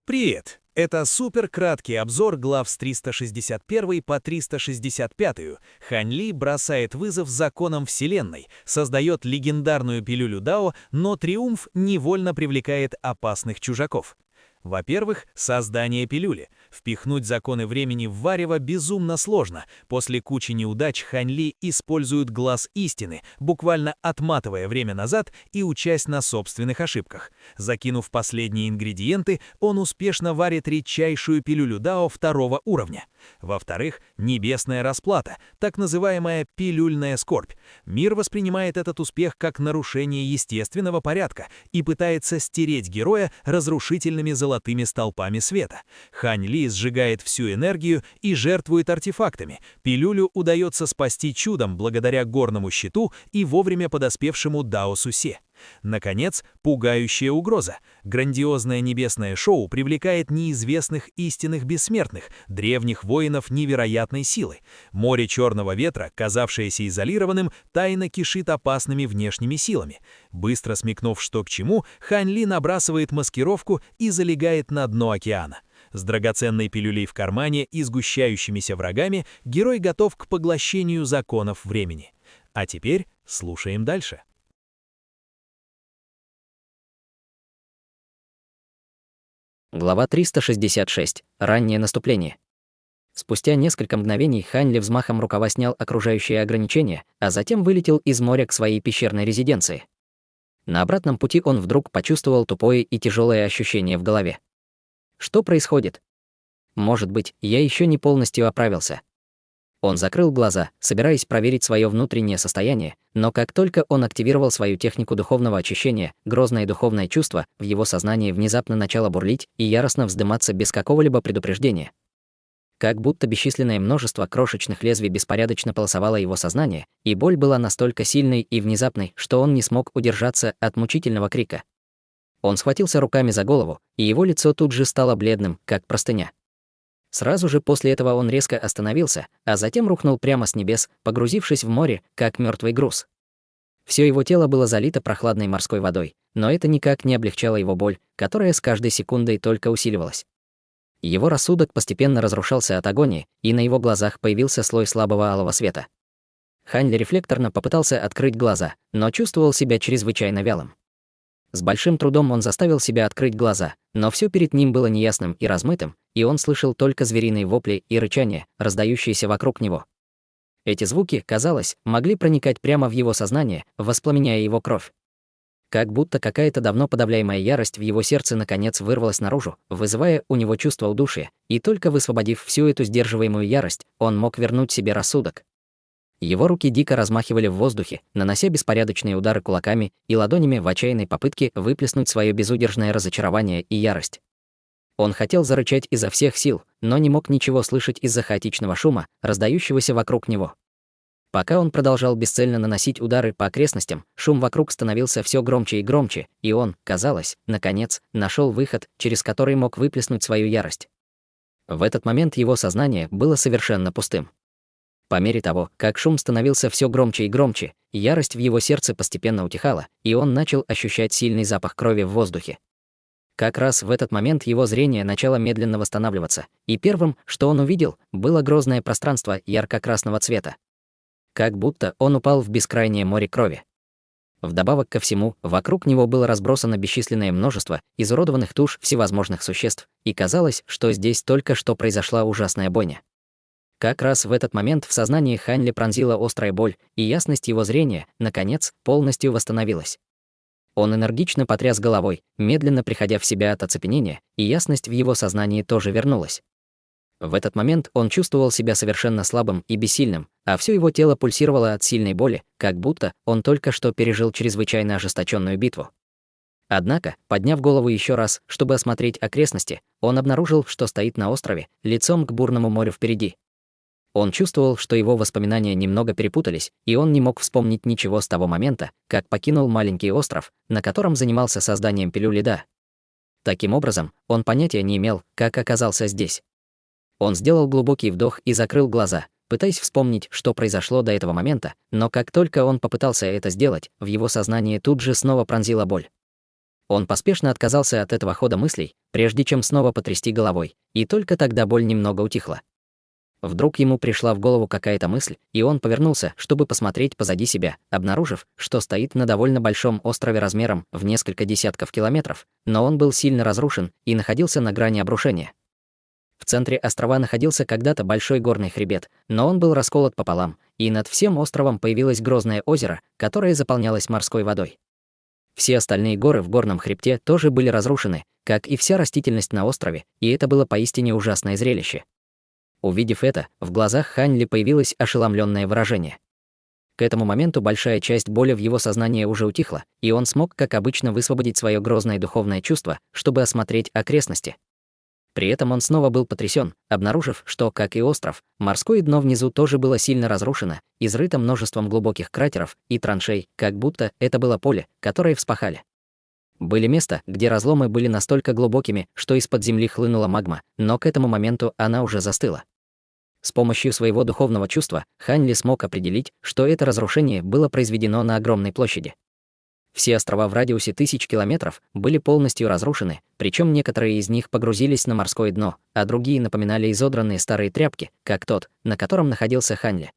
Привет! Это суперкраткий обзор глав с 361 по 365. Хань Ли бросает вызов законам Вселенной, создает легендарную пилюлю Дао, но триумф невольно привлекает опасных чужаков. Во-первых, создание пилюли. Впихнуть законы времени в варево безумно сложно. После кучи неудач Хань Ли использует глаз истины, буквально отматывая время назад и учась на собственных ошибках. Закинув последние ингредиенты, он успешно варит редчайшую пилюлю Дао второго уровня. Во-вторых, небесная расплата, так называемая пилюльная скорбь. Мир воспринимает этот успех как нарушение естественного порядка и пытается стереть героя разрушительными золотыми столпами света. Хань Ли сжигает всю энергию и жертвует артефактами. Пилюлю удается спасти чудом благодаря горному щиту и вовремя подоспевшему Дао Сусе. Наконец, пугающая угроза. Грандиозное небесное шоу привлекает неизвестных истинных бессмертных, древних воинов невероятной силы. Море черного ветра, казавшееся изолированным, тайно кишит опасными внешними силами. Быстро смекнув, что к чему, Хань Ли набрасывает маскировку и залегает на дно океана. С драгоценной пилюлей в кармане и сгущающимися врагами герой готов к поглощению законов времени. А теперь слушаем дальше. Глава 366. Раннее наступление. Спустя несколько мгновений Хань Ли взмахом рукава снял окружающие ограничения, а затем вылетел из моря к своей пещерной резиденции. На обратном пути он вдруг почувствовал тупое и тяжелое ощущение в голове. Что происходит? Может быть, я еще не полностью оправился. Он закрыл глаза, собираясь проверить свое внутреннее состояние, но как только он активировал свою технику духовного очищения, грозное духовное чувство в его сознании внезапно начало бурлить и яростно вздыматься без какого-либо предупреждения. Как будто бесчисленное множество крошечных лезвий беспорядочно полосовало его сознание, и боль была настолько сильной и внезапной, что он не смог удержаться от мучительного крика. Он схватился руками за голову, и его лицо тут же стало бледным, как простыня. Сразу же после этого он резко остановился, а затем рухнул прямо с небес, погрузившись в море, как мертвый груз. Все его тело было залито прохладной морской водой, но это никак не облегчало его боль, которая с каждой секундой только усиливалась. Его рассудок постепенно разрушался от агонии, и на его глазах появился слой слабого алого света. Хань Ли рефлекторно попытался открыть глаза, но чувствовал себя чрезвычайно вялым. С большим трудом он заставил себя открыть глаза, но все перед ним было неясным и размытым, и он слышал только звериные вопли и рычания, раздающиеся вокруг него. Эти звуки, казалось, могли проникать прямо в его сознание, воспламеняя его кровь. Как будто какая-то давно подавляемая ярость в его сердце наконец вырвалась наружу, вызывая у него чувство удушья, и только высвободив всю эту сдерживаемую ярость, он мог вернуть себе рассудок. Его руки дико размахивали в воздухе, нанося беспорядочные удары кулаками и ладонями в отчаянной попытке выплеснуть свое безудержное разочарование и ярость. Он хотел зарычать изо всех сил, но не мог ничего слышать из-за хаотичного шума, раздающегося вокруг него. Пока он продолжал бесцельно наносить удары по окрестностям, шум вокруг становился все громче и громче, и он, казалось, наконец, нашел выход, через который мог выплеснуть свою ярость. В этот момент его сознание было совершенно пустым. По мере того, как шум становился все громче и громче, ярость в его сердце постепенно утихала, и он начал ощущать сильный запах крови в воздухе. Как раз в этот момент его зрение начало медленно восстанавливаться, и первым, что он увидел, было грозное пространство ярко-красного цвета. Как будто он упал в бескрайнее море крови. Вдобавок ко всему, вокруг него было разбросано бесчисленное множество изуродованных туш всевозможных существ, и казалось, что здесь только что произошла ужасная бойня. Как раз в этот момент в сознании Хань Ли пронзила острая боль, и ясность его зрения, наконец, полностью восстановилась. Он энергично потряс головой, медленно приходя в себя от оцепенения, и ясность в его сознании тоже вернулась. В этот момент он чувствовал себя совершенно слабым и бессильным, а все его тело пульсировало от сильной боли, как будто он только что пережил чрезвычайно ожесточенную битву. Однако, подняв голову еще раз, чтобы осмотреть окрестности, он обнаружил, что стоит на острове, лицом к бурному морю впереди. Он чувствовал, что его воспоминания немного перепутались, и он не мог вспомнить ничего с того момента, как покинул маленький остров, на котором занимался созданием пилюли Дао. Таким образом, он понятия не имел, как оказался здесь. Он сделал глубокий вдох и закрыл глаза, пытаясь вспомнить, что произошло до этого момента, но как только он попытался это сделать, в его сознании тут же снова пронзила боль. Он поспешно отказался от этого хода мыслей, прежде чем снова потрясти головой, и только тогда боль немного утихла. Вдруг ему пришла в голову какая-то мысль, и он повернулся, чтобы посмотреть позади себя, обнаружив, что стоит на довольно большом острове размером в несколько десятков километров, но он был сильно разрушен и находился на грани обрушения. В центре острова находился когда-то большой горный хребет, но он был расколот пополам, и над всем островом появилось грозное озеро, которое заполнялось морской водой. Все остальные горы в горном хребте тоже были разрушены, как и вся растительность на острове, и это было поистине ужасное зрелище. Увидев это, в глазах Хань Ли появилось ошеломленное выражение. К этому моменту большая часть боли в его сознании уже утихла, и он смог, как обычно, высвободить свое грозное духовное чувство, чтобы осмотреть окрестности. При этом он снова был потрясен, обнаружив, что, как и остров, морское дно внизу тоже было сильно разрушено, изрыто множеством глубоких кратеров и траншей, как будто это было поле, которое вспахали. Были места, где разломы были настолько глубокими, что из-под земли хлынула магма, но к этому моменту она уже застыла. С помощью своего духовного чувства Хань Ли смог определить, что это разрушение было произведено на огромной площади. Все острова в радиусе 1000 километров были полностью разрушены, причем некоторые из них погрузились на морское дно, а другие напоминали изодранные старые тряпки, как тот, на котором находился Хань Ли.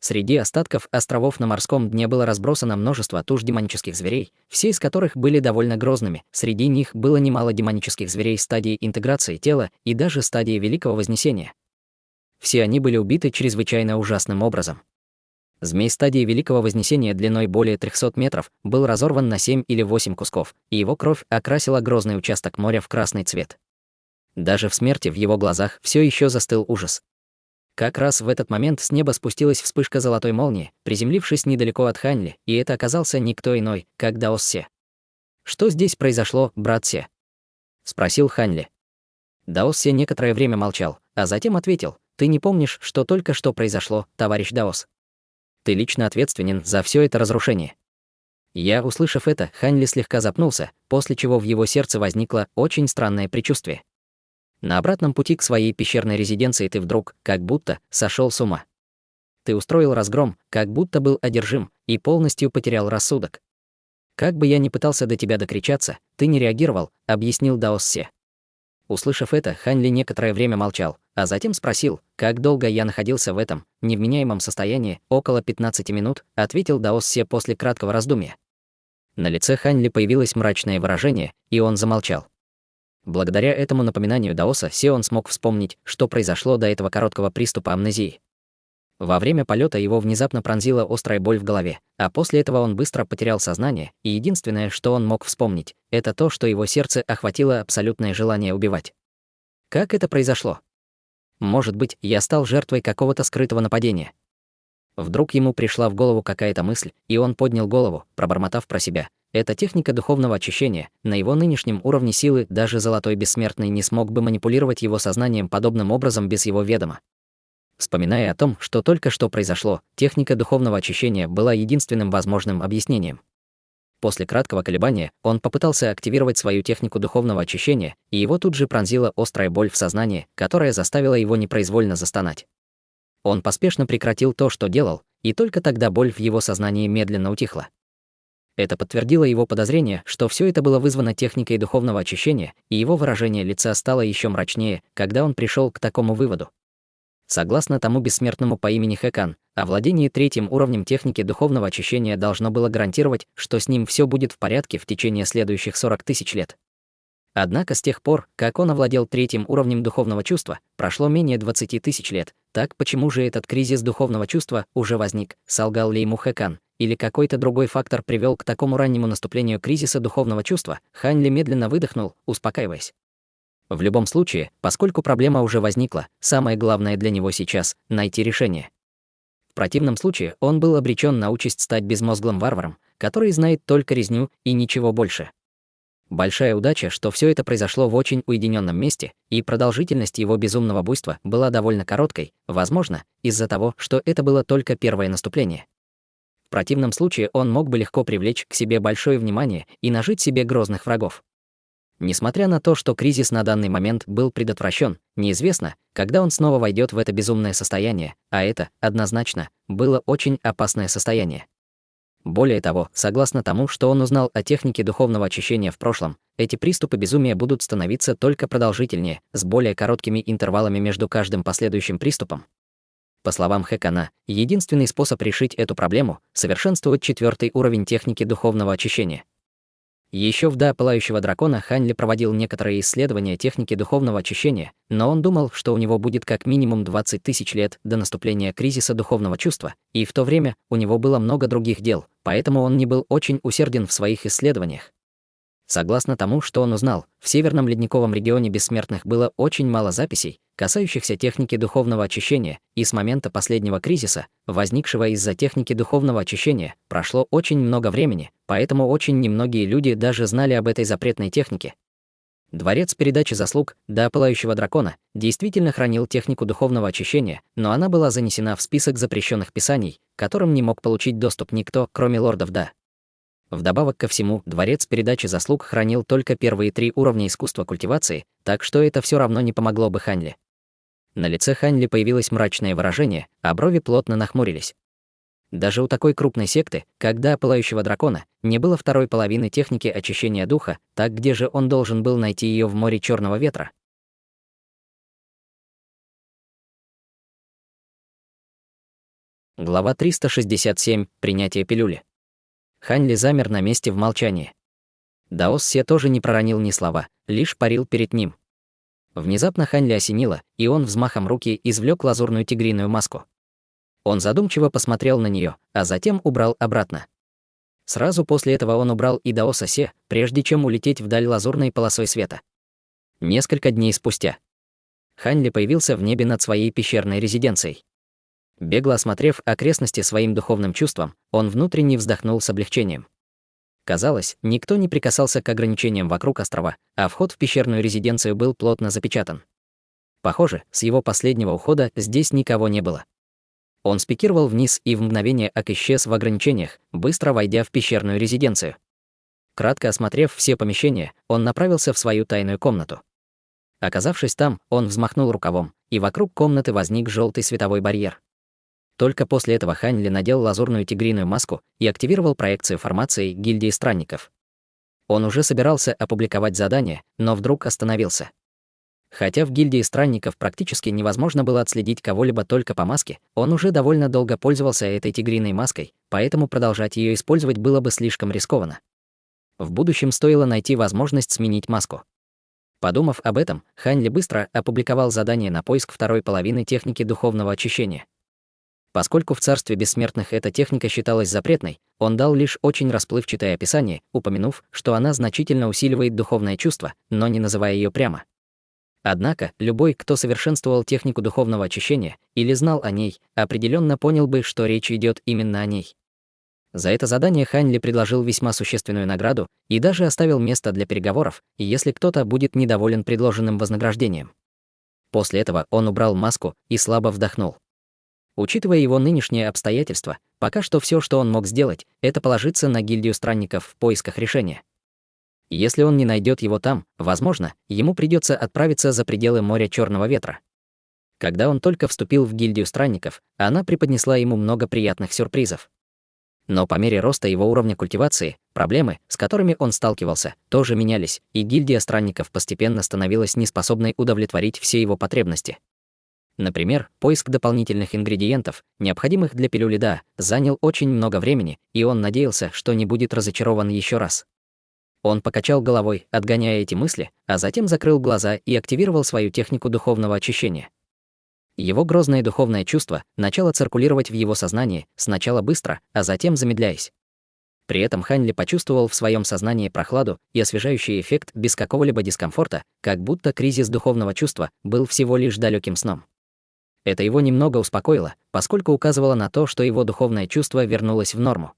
Среди остатков островов на морском дне было разбросано множество туш демонических зверей, все из которых были довольно грозными. Среди них было немало демонических зверей стадии интеграции тела и даже стадии Великого Вознесения. Все они были убиты чрезвычайно ужасным образом. Змей стадии Великого Вознесения длиной более 300 метров был разорван на 7 или 8 кусков, и его кровь окрасила грозный участок моря в красный цвет. Даже в смерти в его глазах все еще застыл ужас. Как раз в этот момент с неба спустилась вспышка золотой молнии, приземлившись недалеко от Хань Ли, и это оказался никто иной, как Даос Се. «Что здесь произошло, брат Се?» — спросил Хань Ли. Даос Се некоторое время молчал, а затем ответил: «Ты не помнишь, что только что произошло, товарищ Даос? Ты лично ответственен за все это разрушение». Я, услышав это, Хань Ли слегка запнулся, после чего в его сердце возникло очень странное предчувствие. На обратном пути к своей пещерной резиденции ты вдруг, как будто, сошел с ума. Ты устроил разгром, как будто был одержим, и полностью потерял рассудок. Как бы я ни пытался до тебя докричаться, ты не реагировал, объяснил Даос Се. Услышав это, Хань Ли некоторое время молчал, а затем спросил, как долго я находился в этом невменяемом состоянии. «Около 15 минут», ответил Даос Се после краткого раздумья. На лице Хань Ли появилось мрачное выражение, и он замолчал. Благодаря этому напоминанию Даоса Се он смог вспомнить, что произошло до этого короткого приступа амнезии. Во время полета его внезапно пронзила острая боль в голове, а после этого он быстро потерял сознание, и единственное, что он мог вспомнить, это то, что его сердце охватило абсолютное желание убивать. Как это произошло? Может быть, я стал жертвой какого-то скрытого нападения. Вдруг ему пришла в голову какая-то мысль, и он поднял голову, пробормотав про себя: это техника духовного очищения. На его нынешнем уровне силы даже Золотой Бессмертный не смог бы манипулировать его сознанием подобным образом без его ведома. Вспоминая о том, что только что произошло, техника духовного очищения была единственным возможным объяснением. После краткого колебания он попытался активировать свою технику духовного очищения, и его тут же пронзила острая боль в сознании, которая заставила его непроизвольно застонать. Он поспешно прекратил то, что делал, и только тогда боль в его сознании медленно утихла. Это подтвердило его подозрение, что все это было вызвано техникой духовного очищения, и его выражение лица стало еще мрачнее, когда он пришел к такому выводу. Согласно тому бессмертному по имени Хэкан, овладение 3-м уровнем техники духовного очищения должно было гарантировать, что с ним все будет в порядке в течение следующих 40 тысяч лет. Однако с тех пор, как он овладел 3-м уровнем духовного чувства, прошло менее 20 тысяч лет. Так почему же этот кризис духовного чувства уже возник, солгал ли ему Хэкан, или какой-то другой фактор привел к такому раннему наступлению кризиса духовного чувства? Хань Ли медленно выдохнул, успокаиваясь. В любом случае, поскольку проблема уже возникла, самое главное для него сейчас — найти решение. В противном случае он был обречен на участь стать безмозглым варваром, который знает только резню и ничего больше. Большая удача, что все это произошло в очень уединенном месте, и продолжительность его безумного буйства была довольно короткой, возможно, из-за того, что это было только первое наступление. В противном случае он мог бы легко привлечь к себе большое внимание и нажить себе грозных врагов. Несмотря на то, что кризис на данный момент был предотвращен, неизвестно, когда он снова войдет в это безумное состояние, а это, однозначно, было очень опасное состояние. Более того, согласно тому, что он узнал о технике духовного очищения в прошлом, эти приступы безумия будут становиться только продолжительнее, с более короткими интервалами между каждым последующим приступом. По словам Хэкана, единственный способ решить эту проблему — совершенствовать 4-й уровень техники духовного очищения. Еще в «Да пылающего дракона» Хань Ли проводил некоторые исследования техники духовного очищения, но он думал, что у него будет как минимум 20 тысяч лет до наступления кризиса духовного чувства, и в то время у него было много других дел, поэтому он не был очень усерден в своих исследованиях. Согласно тому, что он узнал, в Северном ледниковом регионе бессмертных было очень мало записей, касающихся техники духовного очищения, и с момента последнего кризиса, возникшего из-за техники духовного очищения, прошло очень много времени, поэтому очень немногие люди даже знали об этой запретной технике. Дворец передачи заслуг «Да пылающего дракона» действительно хранил технику духовного очищения, но она была занесена в список запрещенных писаний, к которым не мог получить доступ никто, кроме лордов Да. Вдобавок ко всему, дворец передачи заслуг хранил только первые 3 уровня искусства культивации, так что это все равно не помогло бы Хань Ли. На лице Хань Ли появилось мрачное выражение, а брови плотно нахмурились. Даже у такой крупной секты, как «Да пылающего дракона», не было второй половины техники очищения духа, так где же он должен был найти ее в море черного ветра? Глава 367. Принятие пилюли. Хань Ли замер на месте в молчании. Даос Се тоже не проронил ни слова, лишь парил перед ним. Внезапно Хань Ли осенило, и он взмахом руки извлек лазурную тигриную маску. Он задумчиво посмотрел на нее, а затем убрал обратно. Сразу после этого он убрал и Даоса Се, прежде чем улететь вдаль лазурной полосой света. Несколько дней спустя Хань Ли появился в небе над своей пещерной резиденцией. Бегло осмотрев окрестности своим духовным чувством, он внутренне вздохнул с облегчением. Казалось, никто не прикасался к ограничениям вокруг острова, а вход в пещерную резиденцию был плотно запечатан. Похоже, с его последнего ухода здесь никого не было. Он спикировал вниз и в мгновение ока исчез в ограничениях, быстро войдя в пещерную резиденцию. Кратко осмотрев все помещения, он направился в свою тайную комнату. Оказавшись там, он взмахнул рукавом, и вокруг комнаты возник желтый световой барьер. Только после этого Хань Ли надел лазурную тигриную маску и активировал проекцию формации гильдии странников. Он уже собирался опубликовать задание, но вдруг остановился. Хотя в гильдии странников практически невозможно было отследить кого-либо только по маске, он уже довольно долго пользовался этой тигриной маской, поэтому продолжать ее использовать было бы слишком рискованно. В будущем стоило найти возможность сменить маску. Подумав об этом, Хань Ли быстро опубликовал задание на поиск второй половины техники духовного очищения. Поскольку в царстве бессмертных эта техника считалась запретной, он дал лишь очень расплывчатое описание, упомянув, что она значительно усиливает духовное чувство, но не называя ее прямо. Однако, любой, кто совершенствовал технику духовного очищения или знал о ней, определенно понял бы, что речь идет именно о ней. За это задание Хань Ли предложил весьма существенную награду и даже оставил место для переговоров, если кто-то будет недоволен предложенным вознаграждением. После этого он убрал маску и слабо вздохнул. Учитывая его нынешние обстоятельства, пока что все, что он мог сделать, это положиться на гильдию странников в поисках решения. Если он не найдет его там, возможно, ему придется отправиться за пределы моря черного ветра. Когда он только вступил в гильдию странников, она преподнесла ему много приятных сюрпризов. Но по мере роста его уровня культивации, проблемы, с которыми он сталкивался, тоже менялись, и гильдия странников постепенно становилась неспособной удовлетворить все его потребности. Например, поиск дополнительных ингредиентов, необходимых для пилюли Да, занял очень много времени, и он надеялся, что не будет разочарован еще раз. Он покачал головой, отгоняя эти мысли, а затем закрыл глаза и активировал свою технику духовного очищения. Его грозное духовное чувство начало циркулировать в его сознании, сначала быстро, а затем замедляясь. При этом Хань Ли почувствовал в своем сознании прохладу и освежающий эффект без какого-либо дискомфорта, как будто кризис духовного чувства был всего лишь далеким сном. Это его немного успокоило, поскольку указывало на то, что его духовное чувство вернулось в норму.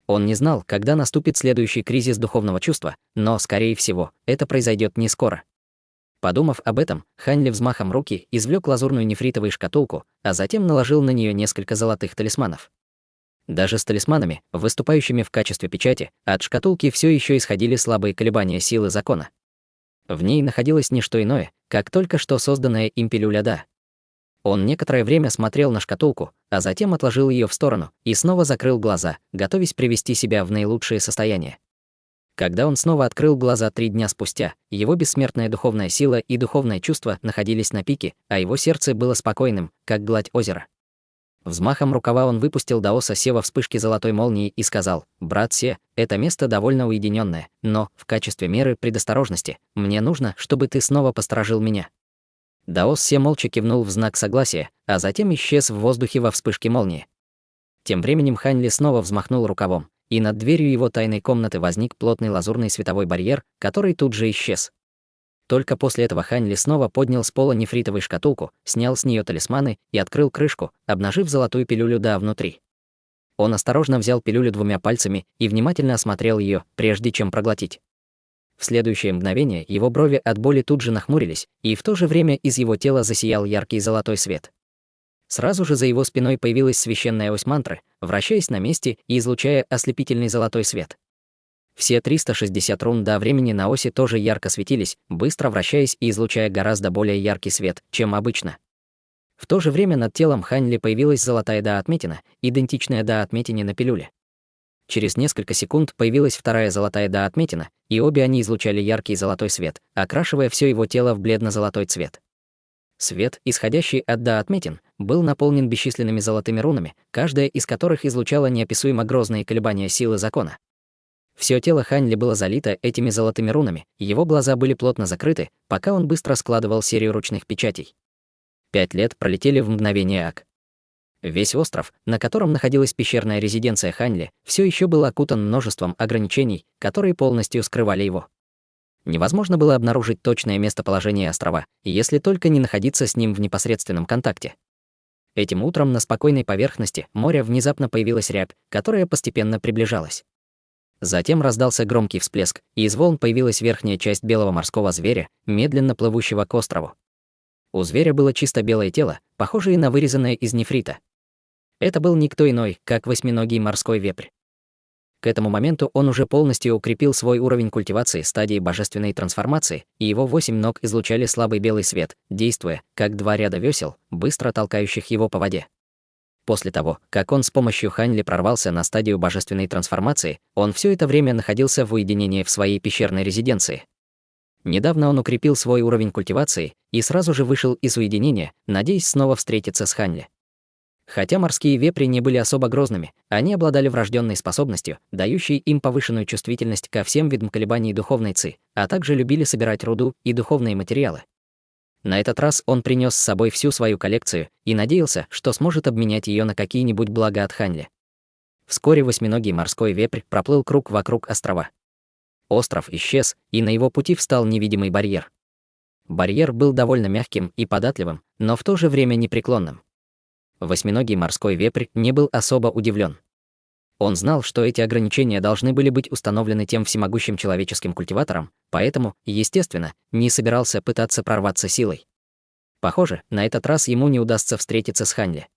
Он не знал, когда наступит следующий кризис духовного чувства, но, скорее всего, это произойдет не скоро. Подумав об этом, Хань Ли взмахом руки извлек лазурную нефритовую шкатулку, а затем наложил на нее несколько золотых талисманов. Даже с талисманами, выступающими в качестве печати, от шкатулки все еще исходили слабые колебания силы закона. В ней находилось не что иное, как только что созданная им пилюля Да. Он некоторое время смотрел на шкатулку, а затем отложил ее в сторону и снова закрыл глаза, готовясь привести себя в наилучшее состояние. Когда он снова открыл глаза 3 дня спустя, его бессмертная духовная сила и духовное чувство находились на пике, а его сердце было спокойным, как гладь озера. Взмахом рукава он выпустил Даоса Се во вспышке золотой молнии и сказал: «Брат Се, это место довольно уединенное, но, в качестве меры предосторожности, мне нужно, чтобы ты снова посторожил меня». Даос Се молча кивнул в знак согласия, а затем исчез в воздухе во вспышке молнии. Тем временем Хань Ли снова взмахнул рукавом, и над дверью его тайной комнаты возник плотный лазурный световой барьер, который тут же исчез. Только после этого Хань Ли снова поднял с пола нефритовую шкатулку, снял с нее талисманы и открыл крышку, обнажив золотую пилюлю Да внутри. Он осторожно взял пилюлю 2 пальцами и внимательно осмотрел ее, прежде чем проглотить. В следующее мгновение его брови от боли тут же нахмурились, и в то же время из его тела засиял яркий золотой свет. Сразу же за его спиной появилась священная ось мантры, вращаясь на месте и излучая ослепительный золотой свет. Все 360 рун до времени на оси тоже ярко светились, быстро вращаясь и излучая гораздо более яркий свет, чем обычно. В то же время над телом Хань Ли появилась золотая Да-отметина, идентичная Да-отметине на пилюле. Через несколько секунд появилась вторая золотая Да-отметина, и обе они излучали яркий золотой свет, окрашивая все его тело в бледно-золотой цвет. Свет, исходящий от Да-отметин, был наполнен бесчисленными золотыми рунами, каждая из которых излучала неописуемо грозные колебания силы закона. Все тело Хань Ли было залито этими золотыми рунами, его глаза были плотно закрыты, пока он быстро складывал серию ручных печатей. 5 лет пролетели в мгновение ока. Весь остров, на котором находилась пещерная резиденция Хань Ли, все еще был окутан множеством ограничений, которые полностью скрывали его. Невозможно было обнаружить точное местоположение острова, если только не находиться с ним в непосредственном контакте. Этим утром на спокойной поверхности моря внезапно появилась рябь, которая постепенно приближалась. Затем раздался громкий всплеск, и из волн появилась верхняя часть белого морского зверя, медленно плывущего к острову. У зверя было чисто белое тело, похожее на вырезанное из нефрита. Это был никто иной, как восьминогий морской вепрь. К этому моменту он уже полностью укрепил свой уровень культивации стадии божественной трансформации, и его 8 ног излучали слабый белый свет, действуя, как 2 ряда весел, быстро толкающих его по воде. После того, как он с помощью Хань Ли прорвался на стадию божественной трансформации, он все это время находился в уединении в своей пещерной резиденции. Недавно он укрепил свой уровень культивации и сразу же вышел из уединения, надеясь снова встретиться с Хань Ли. Хотя морские вепри не были особо грозными, они обладали врожденной способностью, дающей им повышенную чувствительность ко всем видам колебаний духовной ци, а также любили собирать руду и духовные материалы. На этот раз он принес с собой всю свою коллекцию и надеялся, что сможет обменять ее на какие-нибудь блага от Хань Ли. Вскоре восьминогий морской вепрь проплыл круг вокруг острова. Остров исчез, и на его пути встал невидимый барьер. Барьер был довольно мягким и податливым, но в то же время непреклонным. Восьминогий морской вепрь не был особо удивлен. Он знал, что эти ограничения должны были быть установлены тем всемогущим человеческим культиватором, поэтому, естественно, не собирался пытаться прорваться силой. Похоже, на этот раз ему не удастся встретиться с Хань Ли.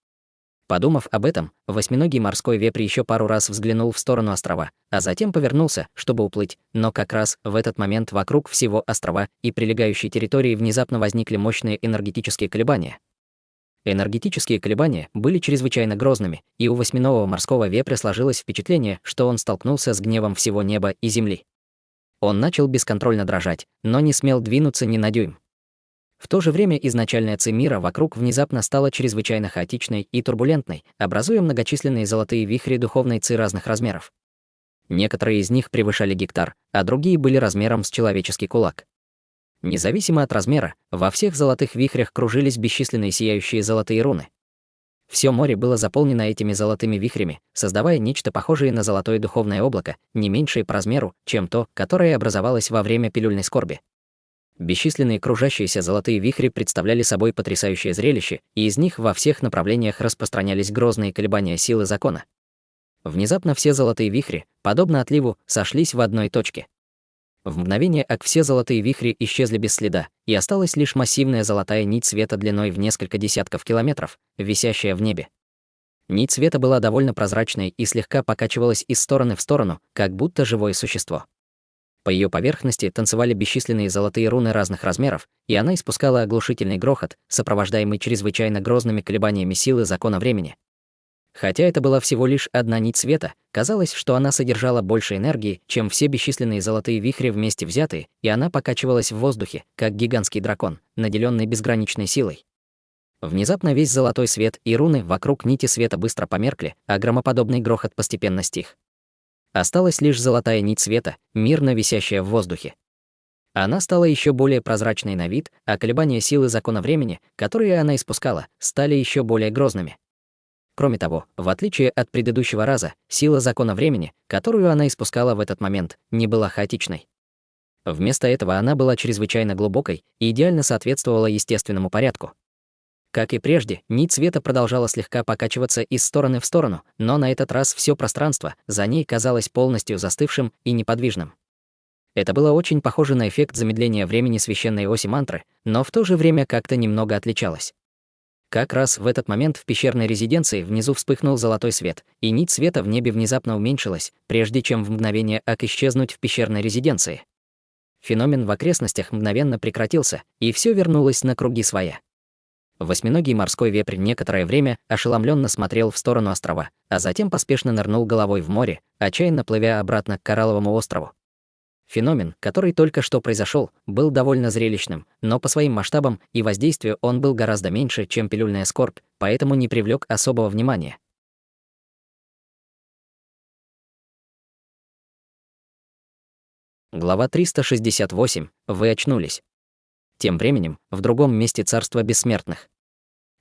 Подумав об этом, восьминогий морской вепрь еще пару раз взглянул в сторону острова, а затем повернулся, чтобы уплыть, но как раз в этот момент вокруг всего острова и прилегающей территории внезапно возникли мощные энергетические колебания. Энергетические колебания были чрезвычайно грозными, и у восьминогого морского вепря сложилось впечатление, что он столкнулся с гневом всего неба и земли. Он начал бесконтрольно дрожать, но не смел двинуться ни на дюйм. В то же время изначальная ци мира вокруг внезапно стала чрезвычайно хаотичной и турбулентной, образуя многочисленные золотые вихри духовной ци разных размеров. Некоторые из них превышали гектар, а другие были размером с человеческий кулак. Независимо от размера, во всех золотых вихрях кружились бесчисленные сияющие золотые руны. Все море было заполнено этими золотыми вихрями, создавая нечто похожее на золотое духовное облако, не меньшее по размеру, чем то, которое образовалось во время пилюльной скорби. Бесчисленные кружащиеся золотые вихри представляли собой потрясающее зрелище, и из них во всех направлениях распространялись грозные колебания силы закона. Внезапно все золотые вихри, подобно отливу, сошлись в одной точке. В мгновение ока все золотые вихри исчезли без следа, и осталась лишь массивная золотая нить света длиной в несколько десятков километров, висящая в небе. Нить света была довольно прозрачной и слегка покачивалась из стороны в сторону, как будто живое существо. По ее поверхности танцевали бесчисленные золотые руны разных размеров, и она испускала оглушительный грохот, сопровождаемый чрезвычайно грозными колебаниями силы закона времени. Хотя это была всего лишь одна нить света, казалось, что она содержала больше энергии, чем все бесчисленные золотые вихри вместе взятые, и она покачивалась в воздухе, как гигантский дракон, наделенный безграничной силой. Внезапно весь золотой свет и руны вокруг нити света быстро померкли, а громоподобный грохот постепенно стих. Осталась лишь золотая нить света, мирно висящая в воздухе. Она стала еще более прозрачной на вид, а колебания силы закона времени, которые она испускала, стали еще более грозными. Кроме того, в отличие от предыдущего раза, сила закона времени, которую она испускала в этот момент, не была хаотичной. Вместо этого она была чрезвычайно глубокой и идеально соответствовала естественному порядку. Как и прежде, нить света продолжала слегка покачиваться из стороны в сторону, но на этот раз все пространство за ней казалось полностью застывшим и неподвижным. Это было очень похоже на эффект замедления времени священной оси мантры, но в то же время как-то немного отличалось. Как раз в этот момент в пещерной резиденции внизу вспыхнул золотой свет, и нить света в небе внезапно уменьшилась, прежде чем в мгновение исчезнуть в пещерной резиденции. Феномен в окрестностях мгновенно прекратился, и все вернулось на круги своя. Восьминогий морской вепрь некоторое время ошеломленно смотрел в сторону острова, а затем поспешно нырнул головой в море, отчаянно плывя обратно к Коралловому острову. Феномен, который только что произошел, был довольно зрелищным, но по своим масштабам и воздействию он был гораздо меньше, чем пилюльная скорбь, поэтому не привлек особого внимания. Глава 368. Вы очнулись. Тем временем, в другом месте царства бессмертных.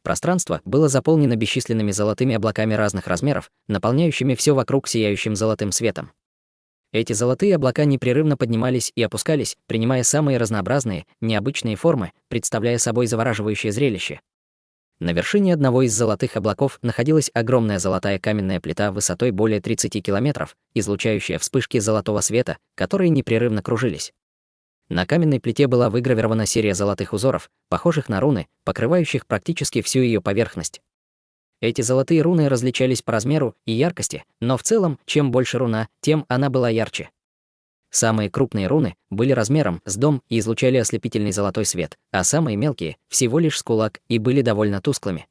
Пространство было заполнено бесчисленными золотыми облаками разных размеров, наполняющими все вокруг сияющим золотым светом. Эти золотые облака непрерывно поднимались и опускались, принимая самые разнообразные, необычные формы, представляя собой завораживающее зрелище. На вершине одного из золотых облаков находилась огромная золотая каменная плита высотой более 30 километров, излучающая вспышки золотого света, которые непрерывно кружились. На каменной плите была выгравирована серия золотых узоров, похожих на руны, покрывающих практически всю ее поверхность. Эти золотые руны различались по размеру и яркости, но в целом, чем больше руна, тем она была ярче. Самые крупные руны были размером с дом и излучали ослепительный золотой свет, а самые мелкие — всего лишь с кулак и были довольно тусклыми.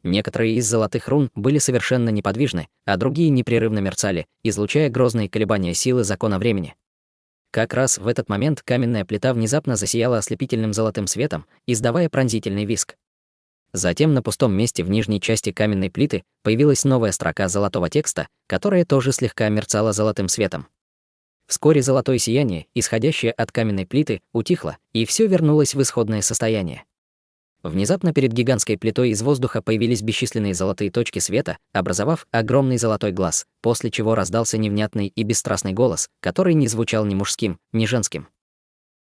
Некоторые из золотых рун были совершенно неподвижны, а другие непрерывно мерцали, излучая грозные колебания силы закона времени. Как раз в этот момент каменная плита внезапно засияла ослепительным золотым светом, издавая пронзительный визг. Затем на пустом месте в нижней части каменной плиты появилась новая строка золотого текста, которая тоже слегка мерцала золотым светом. Вскоре золотое сияние, исходящее от каменной плиты, утихло, и все вернулось в исходное состояние. Внезапно перед гигантской плитой из воздуха появились бесчисленные золотые точки света, образовав огромный золотой глаз, после чего раздался невнятный и бесстрастный голос, который не звучал ни мужским, ни женским.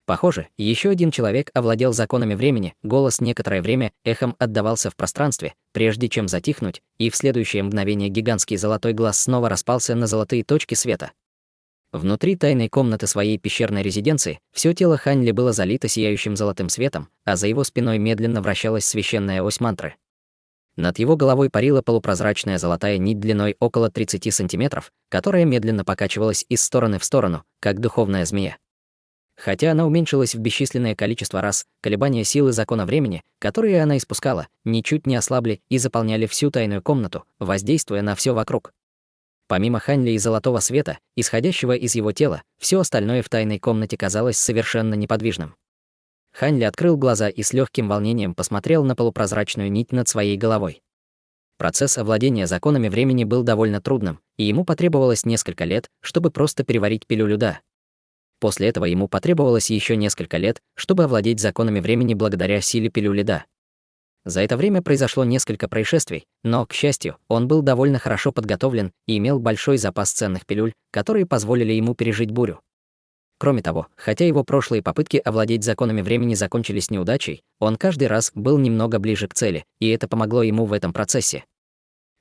Похоже, еще один человек овладел законами времени, голос некоторое время эхом отдавался в пространстве, прежде чем затихнуть, и в следующее мгновение гигантский золотой глаз снова распался на золотые точки света. Внутри тайной комнаты своей пещерной резиденции все тело Хань Ли было залито сияющим золотым светом, а за его спиной медленно вращалась священная ось мантры. Над его головой парила полупрозрачная золотая нить длиной около 30 сантиметров, которая медленно покачивалась из стороны в сторону, как духовная змея. Хотя она уменьшилась в бесчисленное количество раз, колебания силы закона времени, которые она испускала, ничуть не ослабли и заполняли всю тайную комнату, воздействуя на все вокруг. Помимо Хань Ли и золотого света, исходящего из его тела, все остальное в тайной комнате казалось совершенно неподвижным. Хань Ли открыл глаза и с легким волнением посмотрел на полупрозрачную нить над своей головой. Процесс овладения законами времени был довольно трудным, и ему потребовалось несколько лет, чтобы просто переварить пилюлю Да. После этого ему потребовалось еще несколько лет, чтобы овладеть законами времени благодаря силе пилюли Да. За это время произошло несколько происшествий, но, к счастью, он был довольно хорошо подготовлен и имел большой запас ценных пилюль, которые позволили ему пережить бурю. Кроме того, хотя его прошлые попытки овладеть законами времени закончились неудачей, он каждый раз был немного ближе к цели, и это помогло ему в этом процессе.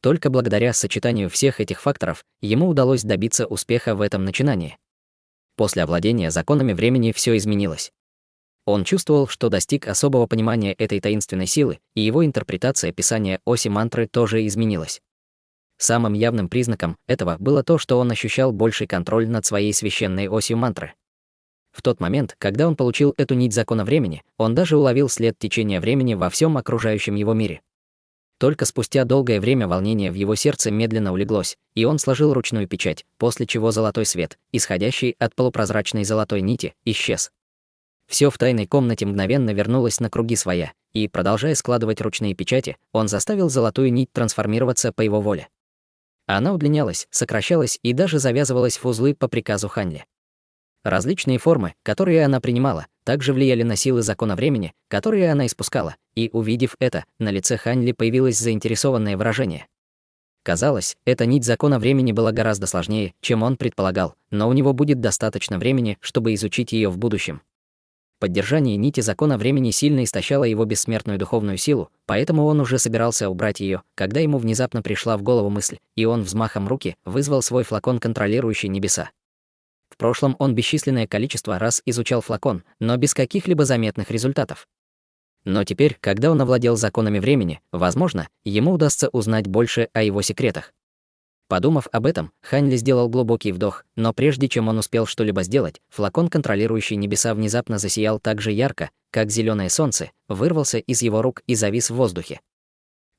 Только благодаря сочетанию всех этих факторов ему удалось добиться успеха в этом начинании. После овладения законами времени все изменилось. Он чувствовал, что достиг особого понимания этой таинственной силы, и его интерпретация писания оси мантры тоже изменилась. Самым явным признаком этого было то, что он ощущал больший контроль над своей священной осью мантры. В тот момент, когда он получил эту нить закона времени, он даже уловил след течения времени во всем окружающем его мире. Только спустя долгое время волнение в его сердце медленно улеглось, и он сложил ручную печать, после чего золотой свет, исходящий от полупрозрачной золотой нити, исчез. Все в тайной комнате мгновенно вернулось на круги своя, и, продолжая складывать ручные печати, он заставил золотую нить трансформироваться по его воле. Она удлинялась, сокращалась и даже завязывалась в узлы по приказу Ханли. Различные формы, которые она принимала, также влияли на силы закона времени, которые она испускала, и, увидев это, на лице Ханли появилось заинтересованное выражение. Казалось, эта нить закона времени была гораздо сложнее, чем он предполагал, но у него будет достаточно времени, чтобы изучить ее в будущем. Поддержание нити закона времени сильно истощало его бессмертную духовную силу, поэтому он уже собирался убрать ее, когда ему внезапно пришла в голову мысль, и он взмахом руки вызвал свой флакон, контролирующий небеса. В прошлом он бесчисленное количество раз изучал флакон, но без каких-либо заметных результатов. Но теперь, когда он овладел законами времени, возможно, ему удастся узнать больше о его секретах. Подумав об этом, Ханли сделал глубокий вдох, но прежде чем он успел что-либо сделать, флакон, контролирующий небеса, внезапно засиял так же ярко, как зеленое солнце, вырвался из его рук и завис в воздухе.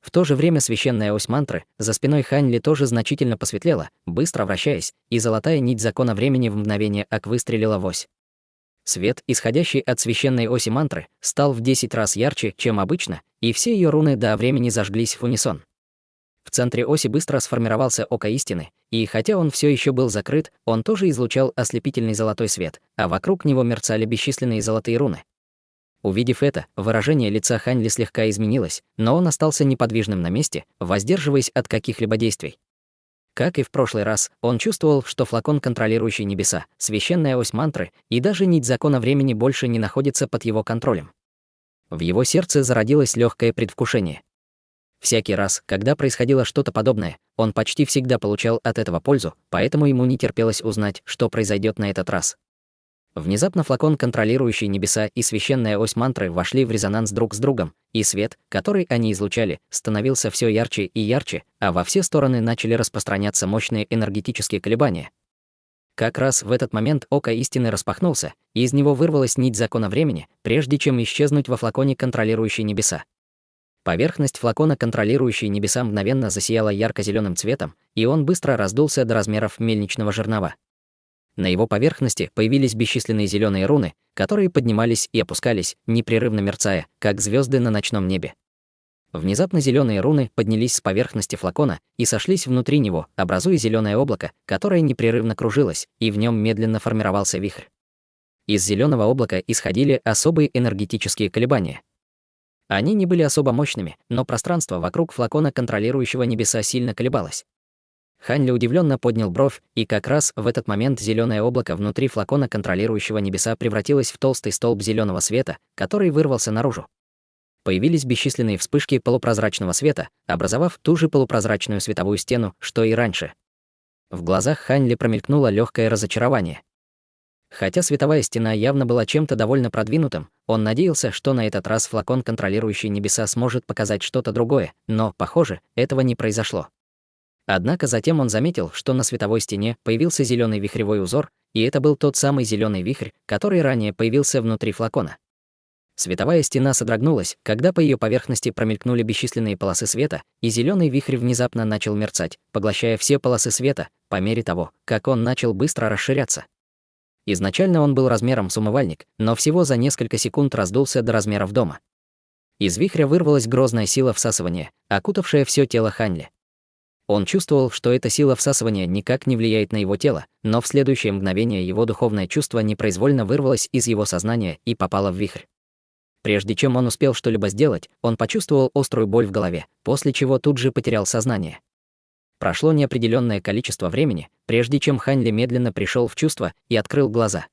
В то же время священная ось мантры за спиной Ханли тоже значительно посветлела, быстро вращаясь, и золотая нить закона времени в мгновение ок выстрелила в ось. Свет, исходящий от священной оси мантры, стал в 10 раз ярче, чем обычно, и все ее руны до времени зажглись в унисон. В центре оси быстро сформировался око истины, и хотя он все еще был закрыт, он тоже излучал ослепительный золотой свет, а вокруг него мерцали бесчисленные золотые руны. Увидев это, выражение лица Ханли слегка изменилось, но он остался неподвижным на месте, воздерживаясь от каких-либо действий. Как и в прошлый раз, он чувствовал, что флакон, контролирующий небеса, священная ось мантры и даже нить закона времени больше не находится под его контролем. В его сердце зародилось легкое предвкушение. Всякий раз, когда происходило что-то подобное, он почти всегда получал от этого пользу, поэтому ему не терпелось узнать, что произойдет на этот раз. Внезапно флакон, контролирующий небеса, и священная ось мантры вошли в резонанс друг с другом, и свет, который они излучали, становился все ярче и ярче, а во все стороны начали распространяться мощные энергетические колебания. Как раз в этот момент око истины распахнулся, и из него вырвалась нить закона времени, прежде чем исчезнуть во флаконе, контролирующий небеса. Поверхность флакона, контролирующий небеса, мгновенно засияла ярко-зеленым цветом, и он быстро раздулся до размеров мельничного жернова. На его поверхности появились бесчисленные зеленые руны, которые поднимались и опускались, непрерывно мерцая, как звезды на ночном небе. Внезапно зеленые руны поднялись с поверхности флакона и сошлись внутри него, образуя зеленое облако, которое непрерывно кружилось, и в нем медленно формировался вихрь. Из зеленого облака исходили особые энергетические колебания. Они не были особо мощными, но пространство вокруг флакона, контролирующего небеса, сильно колебалось. Ханли удивленно поднял бровь, и как раз в этот момент зеленое облако внутри флакона, контролирующего небеса, превратилось в толстый столб зеленого света, который вырвался наружу. Появились бесчисленные вспышки полупрозрачного света, образовав ту же полупрозрачную световую стену, что и раньше. В глазах Ханли промелькнуло легкое разочарование. Хотя световая стена явно была чем-то довольно продвинутым, он надеялся, что на этот раз флакон, контролирующий небеса, сможет показать что-то другое, но, похоже, этого не произошло. Однако затем он заметил, что на световой стене появился зеленый вихревой узор, и это был тот самый зеленый вихрь, который ранее появился внутри флакона. Световая стена содрогнулась, когда по ее поверхности промелькнули бесчисленные полосы света, и зеленый вихрь внезапно начал мерцать, поглощая все полосы света, по мере того, как он начал быстро расширяться. Изначально он был размером с умывальник, но всего за несколько секунд раздулся до размеров дома. Из вихря вырвалась грозная сила всасывания, окутавшая все тело Ханли. Он чувствовал, что эта сила всасывания никак не влияет на его тело, но в следующее мгновение его духовное чувство непроизвольно вырвалось из его сознания и попало в вихрь. Прежде чем он успел что-либо сделать, он почувствовал острую боль в голове, после чего тут же потерял сознание. Прошло неопределенное количество времени, прежде чем Ханли медленно пришел в чувство и открыл глаза.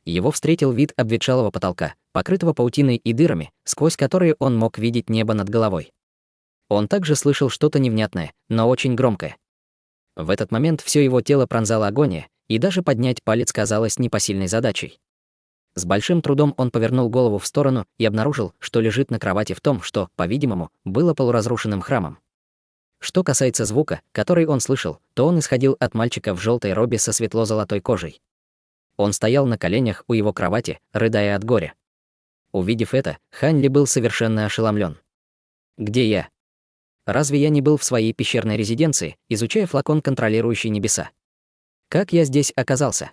Его встретил вид обветшалого потолка, покрытого паутиной и дырами, сквозь которые он мог видеть небо над головой. Он также слышал что-то невнятное, но очень громкое. В этот момент все его тело пронзала агония, и даже поднять палец казалось непосильной задачей. С большим трудом он повернул голову в сторону и обнаружил, что лежит на кровати в том, что, по-видимому, было полуразрушенным храмом. Что касается звука, который он слышал, то он исходил от мальчика в желтой робе со светло-золотой кожей. Он стоял на коленях у его кровати, рыдая от горя. Увидев это, Хань Ли был совершенно ошеломлен. «Где я? Разве я не был в своей пещерной резиденции, изучая флакон, контролирующий небеса? Как я здесь оказался?»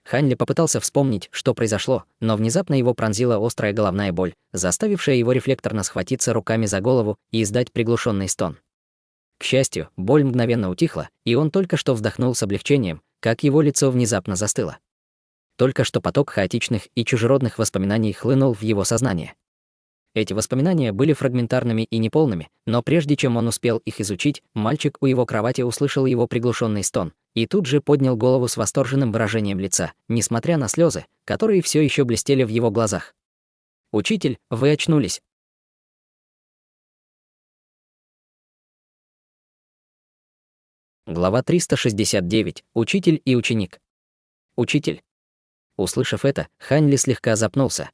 Хань Ли попытался вспомнить, что произошло, но внезапно его пронзила острая головная боль, заставившая его рефлекторно схватиться руками за голову и издать приглушенный стон. К счастью, боль мгновенно утихла, и он только что вздохнул с облегчением, как его лицо внезапно застыло. Только что поток хаотичных и чужеродных воспоминаний хлынул в его сознание. Эти воспоминания были фрагментарными и неполными, но прежде чем он успел их изучить, мальчик у его кровати услышал его приглушенный стон и тут же поднял голову с восторженным выражением лица, несмотря на слезы, которые все еще блестели в его глазах. «Учитель, вы очнулись!» Глава 369. Учитель и ученик. Учитель. Услышав это, Хань Ли слегка запнулся.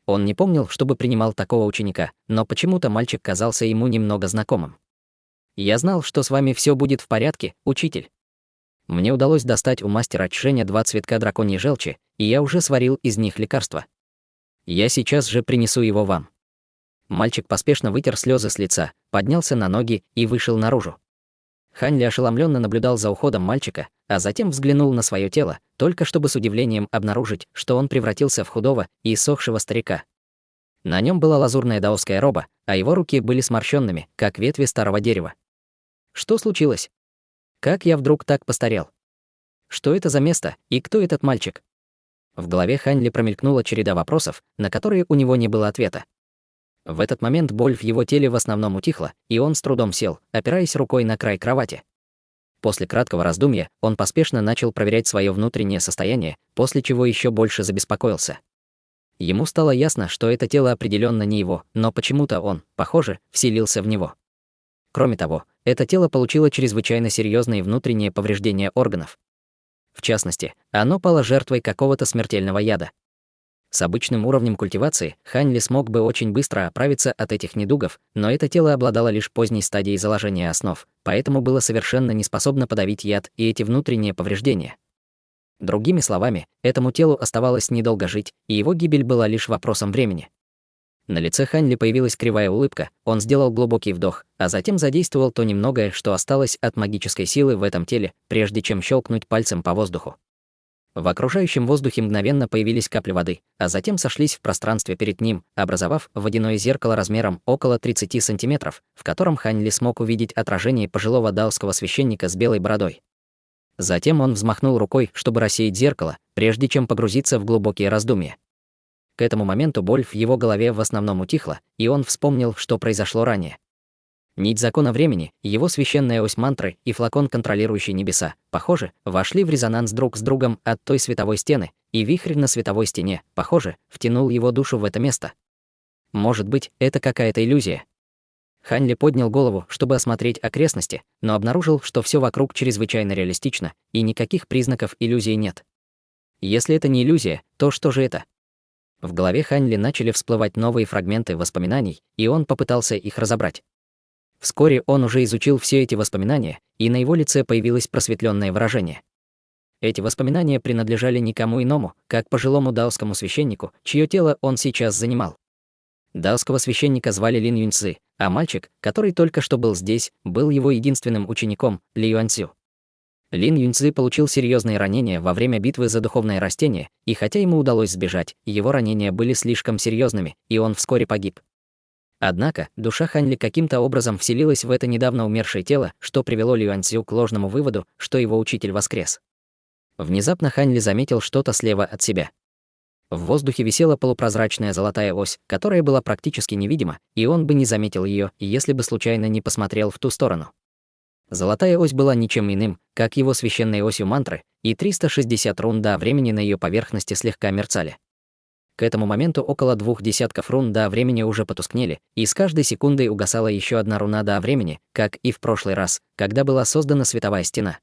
Он не помнил, чтобы принимал такого ученика, но почему-то мальчик казался ему немного знакомым. «Я знал, что с вами все будет в порядке, учитель. Мне удалось достать у мастера Чжэня 2 цветка драконьей желчи, и я уже сварил из них лекарство. Я сейчас же принесу его вам». Мальчик поспешно вытер слезы с лица, поднялся на ноги и вышел наружу. Хань Ли ошеломленно наблюдал за уходом мальчика, а затем взглянул на свое тело, только чтобы с удивлением обнаружить, что он превратился в худого и иссохшего старика. На нем была лазурная даосская роба, а его руки были сморщенными, как ветви старого дерева. Что случилось? Как я вдруг так постарел? Что это за место и кто этот мальчик? В голове Хань Ли промелькнула череда вопросов, на которые у него не было ответа. В этот момент боль в его теле в основном утихла, и он с трудом сел, опираясь рукой на край кровати. После краткого раздумья он поспешно начал проверять свое внутреннее состояние, после чего еще больше забеспокоился. Ему стало ясно, что это тело определенно не его, но почему-то он, похоже, вселился в него. Кроме того, это тело получило чрезвычайно серьезные внутренние повреждения органов. В частности, оно пало жертвой какого-то смертельного яда. С обычным уровнем культивации Хань Ли смог бы очень быстро оправиться от этих недугов, но это тело обладало лишь поздней стадией заложения основ, поэтому было совершенно не способно подавить яд и эти внутренние повреждения. Другими словами, этому телу оставалось недолго жить, и его гибель была лишь вопросом времени. На лице Хань Ли появилась кривая улыбка, он сделал глубокий вдох, а затем задействовал то немногое, что осталось от магической силы в этом теле, прежде чем щелкнуть пальцем по воздуху. В окружающем воздухе мгновенно появились капли воды, а затем сошлись в пространстве перед ним, образовав водяное зеркало размером около 30 сантиметров, в котором Хань Ли смог увидеть отражение пожилого даосского священника с белой бородой. Затем он взмахнул рукой, чтобы рассеять зеркало, прежде чем погрузиться в глубокие раздумья. К этому моменту боль в его голове в основном утихла, и он вспомнил, что произошло ранее. Нить закона времени, его священная ось мантры и флакон, контролирующий небеса, похоже, вошли в резонанс друг с другом от той световой стены, и вихрь на световой стене, похоже, втянул его душу в это место. Может быть, это какая-то иллюзия. Хань Ли поднял голову, чтобы осмотреть окрестности, но обнаружил, что все вокруг чрезвычайно реалистично, и никаких признаков иллюзии нет. Если это не иллюзия, то что же это? В голове Хань Ли начали всплывать новые фрагменты воспоминаний, и он попытался их разобрать. Вскоре он уже изучил все эти воспоминания, и на его лице появилось просветленное выражение. Эти воспоминания принадлежали никому иному, как пожилому даосскому священнику, чье тело он сейчас занимал. Даосского священника звали Лин Юньцзы, а мальчик, который только что был здесь, был его единственным учеником, Ли Юаньцзю. Лин Юньцзы получил серьезные ранения во время битвы за духовное растение, и хотя ему удалось сбежать, его ранения были слишком серьезными, и он вскоре погиб. Однако, душа Хань Ли каким-то образом вселилась в это недавно умершее тело, что привело Ли Юаньцзю к ложному выводу, что его учитель воскрес. Внезапно Хань Ли заметил что-то слева от себя. В воздухе висела полупрозрачная золотая ось, которая была практически невидима, и он бы не заметил ее, если бы случайно не посмотрел в ту сторону. Золотая ось была ничем иным, как его священной осью мантры, и 360 рун до времени на ее поверхности слегка мерцали. К этому моменту около 2 десятков рун до времени уже потускнели, и с каждой секундой угасала еще одна руна до времени, как и в прошлый раз, когда была создана световая стена.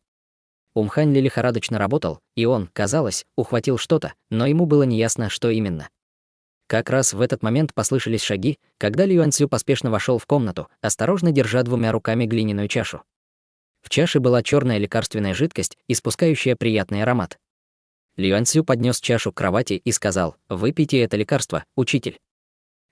Ум Хань Ли лихорадочно работал, и он, казалось, ухватил что-то, но ему было неясно, что именно. Как раз в этот момент послышались шаги, когда Ли Юаньцзю поспешно вошел в комнату, осторожно держа 2 руками глиняную чашу. В чаше была черная лекарственная жидкость, испускающая приятный аромат. Люань поднес чашу к кровати и сказал: «Выпейте это лекарство, учитель».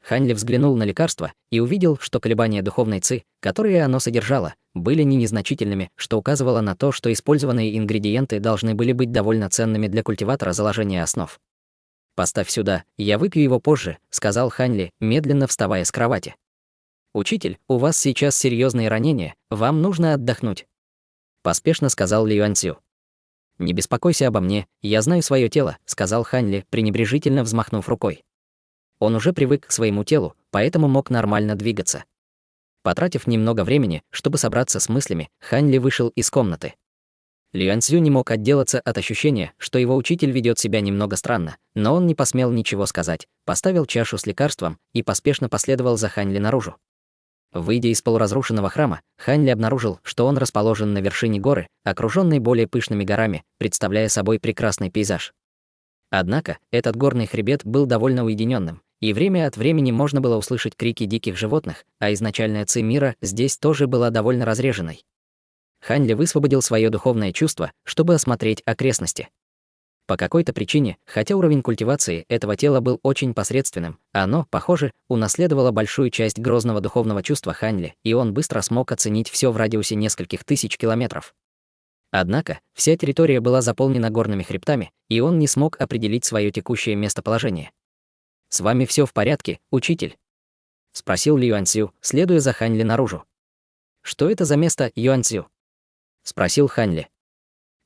Хань Ли взглянул на лекарство и увидел, что колебания духовной ци, которые оно содержало, были не незначительными, что указывало на то, что использованные ингредиенты должны были быть довольно ценными для культиватора заложения основ. «Поставь сюда, я выпью его позже», — сказал Хань Ли, медленно вставая с кровати. «Учитель, у вас сейчас серьезные ранения, вам нужно отдохнуть», — поспешно сказал Люань Цю. «Не беспокойся обо мне, я знаю свое тело», — сказал Хань Ли, пренебрежительно взмахнув рукой. Он уже привык к своему телу, поэтому мог нормально двигаться. Потратив немного времени, чтобы собраться с мыслями, Хань Ли вышел из комнаты. Люань Цю не мог отделаться от ощущения, что его учитель ведет себя немного странно, но он не посмел ничего сказать, поставил чашу с лекарством и поспешно последовал за Хань Ли наружу. Выйдя из полуразрушенного храма, Хань Ли обнаружил, что он расположен на вершине горы, окружённой более пышными горами, представляя собой прекрасный пейзаж. Однако, этот горный хребет был довольно уединенным, и время от времени можно было услышать крики диких животных, а изначальная ци мира здесь тоже была довольно разреженной. Хань Ли высвободил свое духовное чувство, чтобы осмотреть окрестности. По какой-то причине, хотя уровень культивации этого тела был очень посредственным, оно, похоже, унаследовало большую часть грозного духовного чувства Хань Ли, и он быстро смог оценить все в радиусе нескольких тысяч километров. Однако, вся территория была заполнена горными хребтами, и он не смог определить свое текущее местоположение. «С вами все в порядке, учитель?» — спросил Люань Цю, следуя за Хань Ли наружу. «Что это за место, Юань Цю?» — спросил Хань Ли.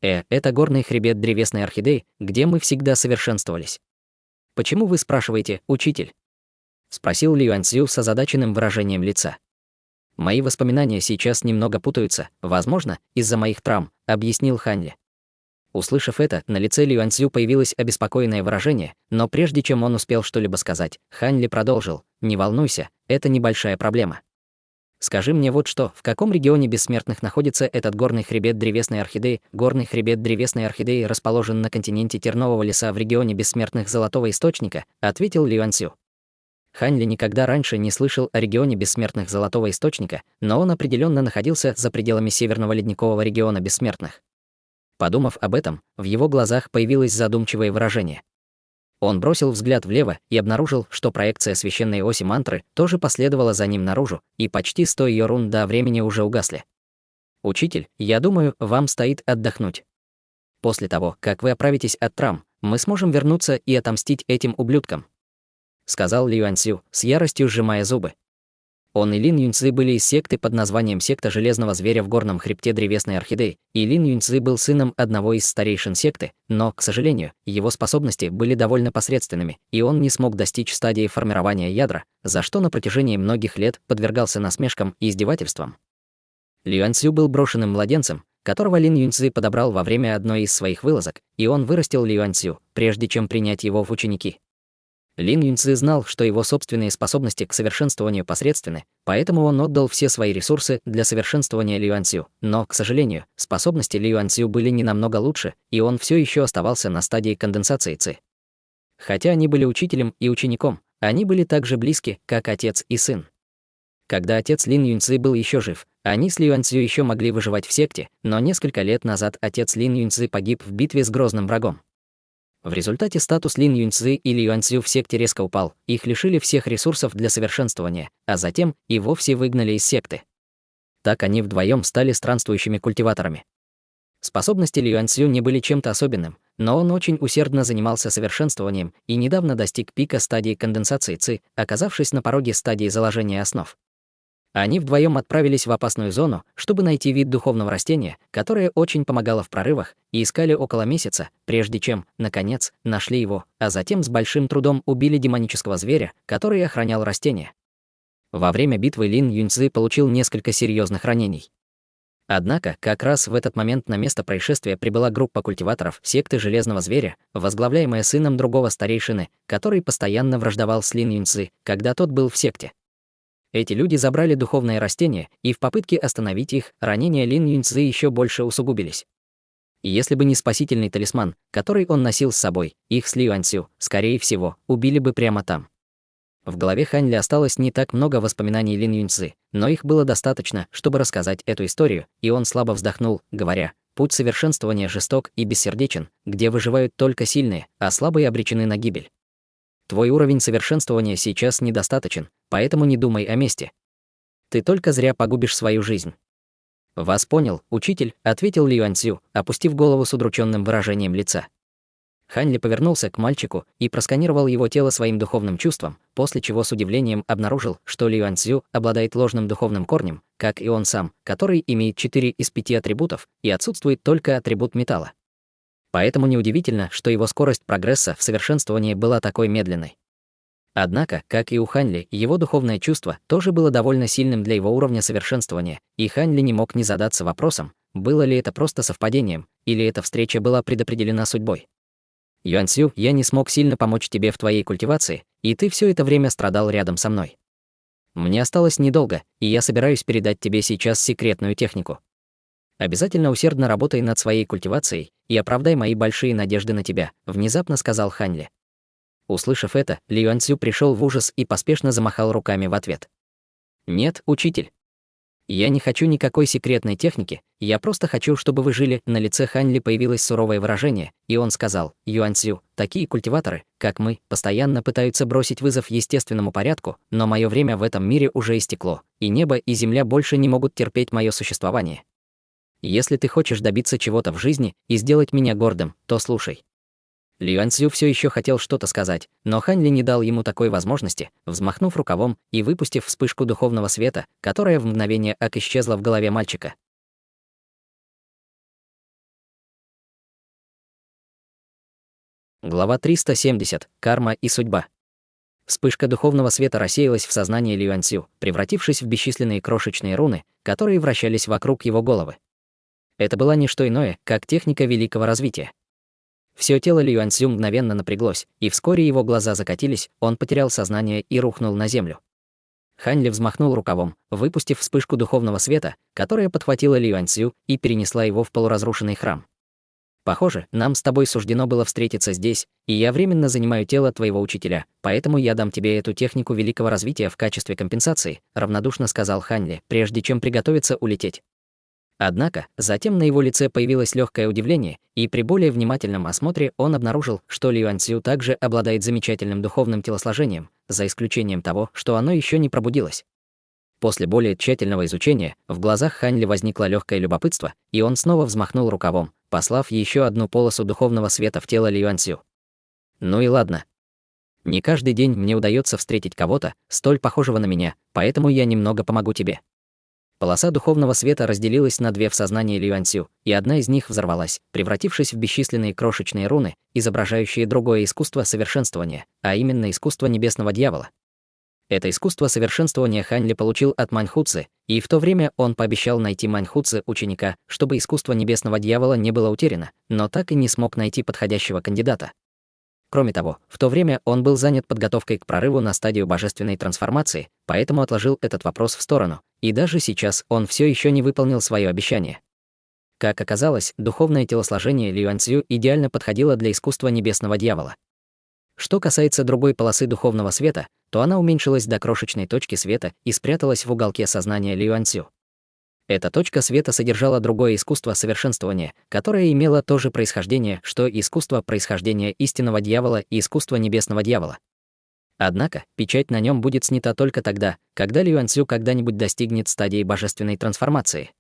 Это горный хребет древесной орхидеи, где мы всегда совершенствовались». «Почему вы спрашиваете, учитель?» — спросил Люань Цю с озадаченным выражением лица. «Мои воспоминания сейчас немного путаются, возможно, из-за моих травм», — объяснил Хань Ли. Услышав это, на лице Люань Цю появилось обеспокоенное выражение, но прежде чем он успел что-либо сказать, Хань Ли продолжил: «Не волнуйся, это небольшая проблема. Скажи мне вот что, в каком регионе бессмертных находится этот горный хребет древесной орхидеи?» «Горный хребет древесной орхидеи расположен на континенте Тернового леса в регионе бессмертных Золотого Источника», — ответил Люань Цю. Хань Ли никогда раньше не слышал о регионе бессмертных Золотого Источника, но он определенно находился за пределами Северного ледникового региона бессмертных. Подумав об этом, в его глазах появилось задумчивое выражение. Он бросил взгляд влево и обнаружил, что проекция священной оси мантры тоже последовала за ним наружу, и почти 100 ее рун до времени уже угасли. «Учитель, я думаю, вам стоит отдохнуть. После того, как вы оправитесь от травм, мы сможем вернуться и отомстить этим ублюдкам», — сказал Люань Цю, с яростью сжимая зубы. Он и Лин Юньцзы были из секты под названием «Секта Железного Зверя в горном хребте древесной орхидеи», и Лин Юньцзы был сыном одного из старейшин секты, но, к сожалению, его способности были довольно посредственными, и он не смог достичь стадии формирования ядра, за что на протяжении многих лет подвергался насмешкам и издевательствам. Люань Цю был брошенным младенцем, которого Лин Юньцзы подобрал во время одной из своих вылазок, и он вырастил Люань Цю, прежде чем принять его в ученики. Лин Юньцзы знал, что его собственные способности к совершенствованию посредственны, поэтому он отдал все свои ресурсы для совершенствования Люань Цю, но, к сожалению, способности Люань Цю были не намного лучше, и он все еще оставался на стадии конденсации ци. Хотя они были учителем и учеником, они были так же близки, как отец и сын. Когда отец Лин Юньцзы был еще жив, они с Люань Цю еще могли выживать в секте, но несколько лет назад отец Лин Юньцзы погиб в битве с грозным врагом. В результате статус Лин Юньцзы и Люань Цю в секте резко упал, их лишили всех ресурсов для совершенствования, а затем и вовсе выгнали из секты. Так они вдвоем стали странствующими культиваторами. Способности Люань Цю не были чем-то особенным, но он очень усердно занимался совершенствованием и недавно достиг пика стадии конденсации ци, оказавшись на пороге стадии заложения основ. Они вдвоем отправились в опасную зону, чтобы найти вид духовного растения, которое очень помогало в прорывах, и искали около месяца, прежде чем, наконец, нашли его, а затем с большим трудом убили демонического зверя, который охранял растение. Во время битвы Лин Юньцзы получил несколько серьезных ранений. Однако, как раз в этот момент на место происшествия прибыла группа культиваторов секты Железного Зверя, возглавляемая сыном другого старейшины, который постоянно враждовал с Лин Юньцзы, когда тот был в секте. Эти люди забрали духовное растение, и в попытке остановить их, ранения Лин Юньцзы еще больше усугубились. И если бы не спасительный талисман, который он носил с собой, их с Люань Цю, скорее всего, убили бы прямо там. В голове Хань Ли осталось не так много воспоминаний Лин Юньцзы, но их было достаточно, чтобы рассказать эту историю, и он слабо вздохнул, говоря: путь совершенствования жесток и бессердечен, где выживают только сильные, а слабые обречены на гибель. Твой уровень совершенствования сейчас недостаточен, поэтому не думай о мести. Ты только зря погубишь свою жизнь. «Вас понял, учитель», — ответил Ли Юаньцзю, опустив голову с удрученным выражением лица. Хань Ли повернулся к мальчику и просканировал его тело своим духовным чувством, после чего с удивлением обнаружил, что Ли Юаньцзю обладает ложным духовным корнем, как и он сам, который имеет 4 из 5 атрибутов, и отсутствует только атрибут металла. Поэтому неудивительно, что его скорость прогресса в совершенствовании была такой медленной. Однако, как и у Хань Ли, его духовное чувство тоже было довольно сильным для его уровня совершенствования, и Хань Ли не мог не задаться вопросом, было ли это просто совпадением, или эта встреча была предопределена судьбой. «Юаньцзю, я не смог сильно помочь тебе в твоей культивации, и ты все это время страдал рядом со мной. Мне осталось недолго, и я собираюсь передать тебе сейчас секретную технику. Обязательно усердно работай над своей культивацией и оправдай мои большие надежды на тебя», — внезапно сказал Хань Ли. Услышав это, Ли Юаньцзю пришел в ужас и поспешно замахал руками в ответ. «Нет, учитель. Я не хочу никакой секретной техники, я просто хочу, чтобы вы жили». На лице Хань Ли появилось суровое выражение, и он сказал: «Юаньцзю, такие культиваторы, как мы, постоянно пытаются бросить вызов естественному порядку, но мое время в этом мире уже истекло, и небо и земля больше не могут терпеть мое существование. Если ты хочешь добиться чего-то в жизни и сделать меня гордым, то слушай». Ли Юаньцзю все еще хотел что-то сказать, но Хань Ли не дал ему такой возможности, взмахнув рукавом и выпустив вспышку духовного света, которая в мгновение ока исчезла в голове мальчика. Глава 370. Карма и судьба. Вспышка духовного света рассеялась в сознании Ли Юаньцзю, превратившись в бесчисленные крошечные руны, которые вращались вокруг его головы. Это была не что иное, как техника великого развития. Всё тело Ли Юаньцзю мгновенно напряглось, и вскоре его глаза закатились, он потерял сознание и рухнул на землю. Хань Ли взмахнул рукавом, выпустив вспышку духовного света, которая подхватила Ли Юаньцзю и перенесла его в полуразрушенный храм. «Похоже, нам с тобой суждено было встретиться здесь, и я временно занимаю тело твоего учителя, поэтому я дам тебе эту технику великого развития в качестве компенсации», равнодушно сказал Хань Ли, прежде чем приготовиться улететь. Однако, затем на его лице появилось легкое удивление, и при более внимательном осмотре он обнаружил, что Ли Юаньцзю также обладает замечательным духовным телосложением, за исключением того, что оно еще не пробудилось. После более тщательного изучения, в глазах Хань Ли возникло легкое любопытство, и он снова взмахнул рукавом, послав еще одну полосу духовного света в тело Ли Юаньцзю. «Ну и ладно. Не каждый день мне удается встретить кого-то, столь похожего на меня, поэтому я немного помогу тебе». Полоса духовного света разделилась на две в сознании Ли Юаньцзю, и одна из них взорвалась, превратившись в бесчисленные крошечные руны, изображающие другое искусство совершенствования, а именно искусство небесного дьявола. Это искусство совершенствования Хань Ли получил от Маньхуци, и в то время он пообещал найти Маньхуци ученика, чтобы искусство небесного дьявола не было утеряно, но так и не смог найти подходящего кандидата. Кроме того, в то время он был занят подготовкой к прорыву на стадию божественной трансформации, поэтому отложил этот вопрос в сторону, и даже сейчас он все еще не выполнил свое обещание. Как оказалось, духовное телосложение Ли Юаньцзю идеально подходило для искусства небесного дьявола. Что касается другой полосы духовного света, то она уменьшилась до крошечной точки света и спряталась в уголке сознания Ли Юаньцзю. Эта точка света содержала другое искусство совершенствования, которое имело то же происхождение, что и искусство происхождения истинного дьявола и искусство небесного дьявола. Однако, печать на нем будет снята только тогда, когда Ли Юаньцзю когда-нибудь достигнет стадии божественной трансформации.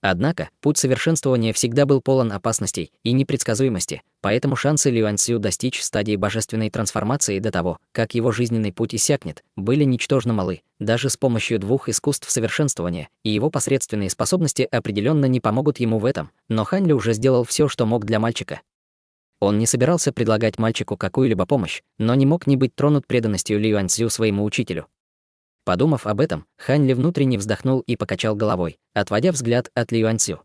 Однако, путь совершенствования всегда был полон опасностей и непредсказуемости, поэтому шансы Ли Юаньцзю достичь стадии божественной трансформации до того, как его жизненный путь иссякнет, были ничтожно малы, даже с помощью двух искусств совершенствования, и его посредственные способности определенно не помогут ему в этом, но Хань Ли уже сделал все, что мог для мальчика. Он не собирался предлагать мальчику какую-либо помощь, но не мог не быть тронут преданностью Ли Юаньцзю своему учителю. Подумав об этом, Хань Ли внутренне вздохнул и покачал головой, отводя взгляд от Ли Юаньцзю.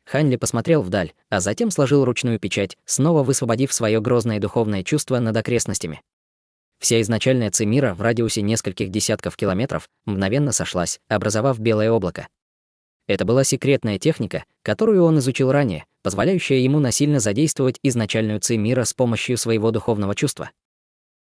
Хань Ли посмотрел вдаль, а затем сложил ручную печать, снова высвободив свое грозное духовное чувство над окрестностями. Вся изначальная ци мира в радиусе нескольких десятков километров мгновенно сошлась, образовав белое облако. Это была секретная техника, которую он изучил ранее, позволяющая ему насильно задействовать изначальную ци мира с помощью своего духовного чувства.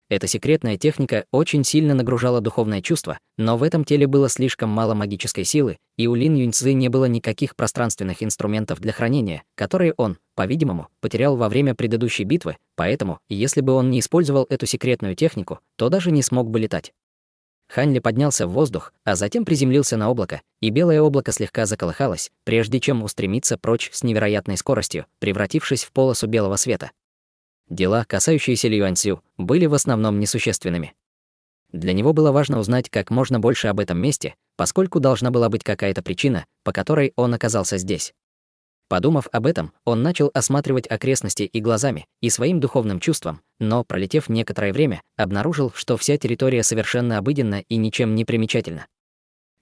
Эта секретная техника очень сильно нагружала духовное чувство, но в этом теле было слишком мало магической силы, и у Лин Юньцзы не было никаких пространственных инструментов для хранения, которые он, по-видимому, потерял во время предыдущей битвы, поэтому, если бы он не использовал эту секретную технику, то даже не смог бы летать. Хань Ли поднялся в воздух, а затем приземлился на облако, и белое облако слегка заколыхалось, прежде чем устремиться прочь с невероятной скоростью, превратившись в полосу белого света. Дела, касающиеся Ли Юаньцзю, были в основном несущественными. Для него было важно узнать как можно больше об этом месте, поскольку должна была быть какая-то причина, по которой он оказался здесь. Подумав об этом, он начал осматривать окрестности и глазами, и своим духовным чувством, но, пролетев некоторое время, обнаружил, что вся территория совершенно обыденна и ничем не примечательна.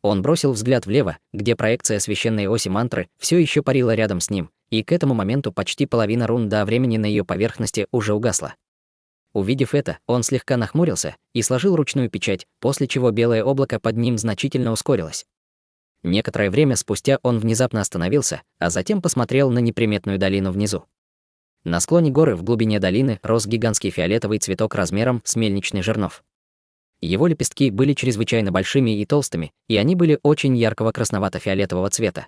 Он бросил взгляд влево, где проекция священной оси мантры все еще парила рядом с ним, и к этому моменту почти половина рун до времени на ее поверхности уже угасла. Увидев это, он слегка нахмурился и сложил ручную печать, после чего белое облако под ним значительно ускорилось. Некоторое время спустя он внезапно остановился, а затем посмотрел на неприметную долину внизу. На склоне горы в глубине долины рос гигантский фиолетовый цветок размером с мельничный жернов. Его лепестки были чрезвычайно большими и толстыми, и они были очень яркого красновато-фиолетового цвета.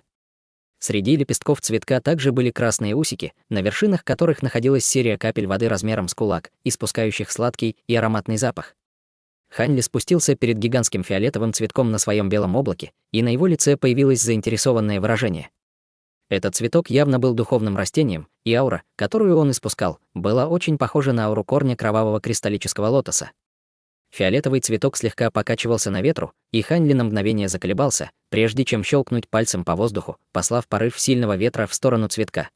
Среди лепестков цветка также были красные усики, на вершинах которых находилась серия капель воды размером с кулак, испускающих сладкий и ароматный запах. Хань Ли спустился перед гигантским фиолетовым цветком на своем белом облаке, и на его лице появилось заинтересованное выражение. Этот цветок явно был духовным растением, и аура, которую он испускал, была очень похожа на ауру корня кровавого кристаллического лотоса. Фиолетовый цветок слегка покачивался на ветру, и Хань Ли на мгновение заколебался, прежде чем щелкнуть пальцем по воздуху, послав порыв сильного ветра в сторону цветка.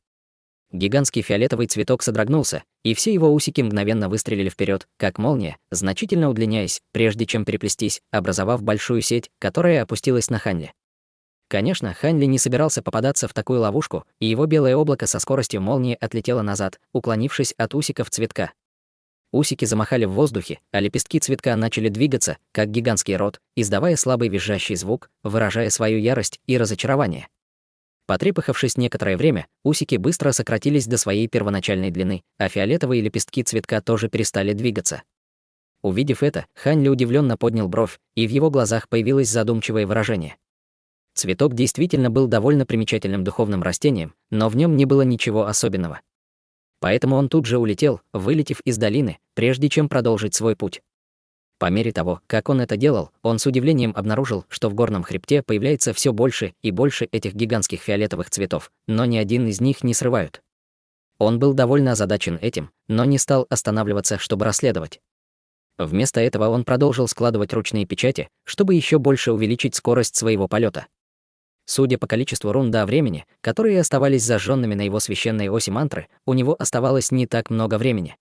Гигантский фиолетовый цветок содрогнулся, и все его усики мгновенно выстрелили вперед, как молния, значительно удлиняясь, прежде чем переплестись, образовав большую сеть, которая опустилась на Хань Ли. Конечно, Хань Ли не собирался попадаться в такую ловушку, и его белое облако со скоростью молнии отлетело назад, уклонившись от усиков цветка. Усики замахали в воздухе, а лепестки цветка начали двигаться, как гигантский рот, издавая слабый визжащий звук, выражая свою ярость и разочарование. Потрепыхавшись некоторое время, усики быстро сократились до своей первоначальной длины, а фиолетовые лепестки цветка тоже перестали двигаться. Увидев это, Хань Ли удивленно поднял бровь, и в его глазах появилось задумчивое выражение. Цветок действительно был довольно примечательным духовным растением, но в нем не было ничего особенного. Поэтому он тут же улетел, вылетев из долины, прежде чем продолжить свой путь. По мере того, как он это делал, он с удивлением обнаружил, что в горном хребте появляется все больше и больше этих гигантских фиолетовых цветов, но ни один из них не срывают. Он был довольно озадачен этим, но не стал останавливаться, чтобы расследовать. Вместо этого он продолжил складывать ручные печати, чтобы еще больше увеличить скорость своего полета. Судя по количеству рун до времени, которые оставались зажженными на его священной оси мантры, у него оставалось не так много времени.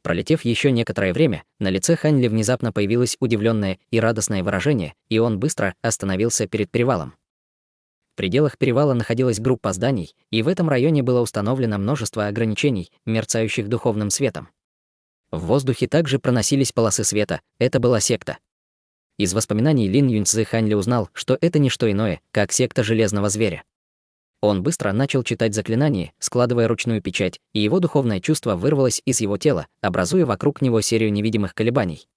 Пролетев еще некоторое время, на лице Хань Ли внезапно появилось удивленное и радостное выражение, и он быстро остановился перед перевалом. В пределах перевала находилась группа зданий, и в этом районе было установлено множество ограничений, мерцающих духовным светом. В воздухе также проносились полосы света, это была секта. Из воспоминаний Лин Юньцзы Хань Ли узнал, что это не что иное, как секта Железного Зверя. Он быстро начал читать заклинание, складывая ручную печать, и его духовное чувство вырвалось из его тела, образуя вокруг него серию невидимых колебаний.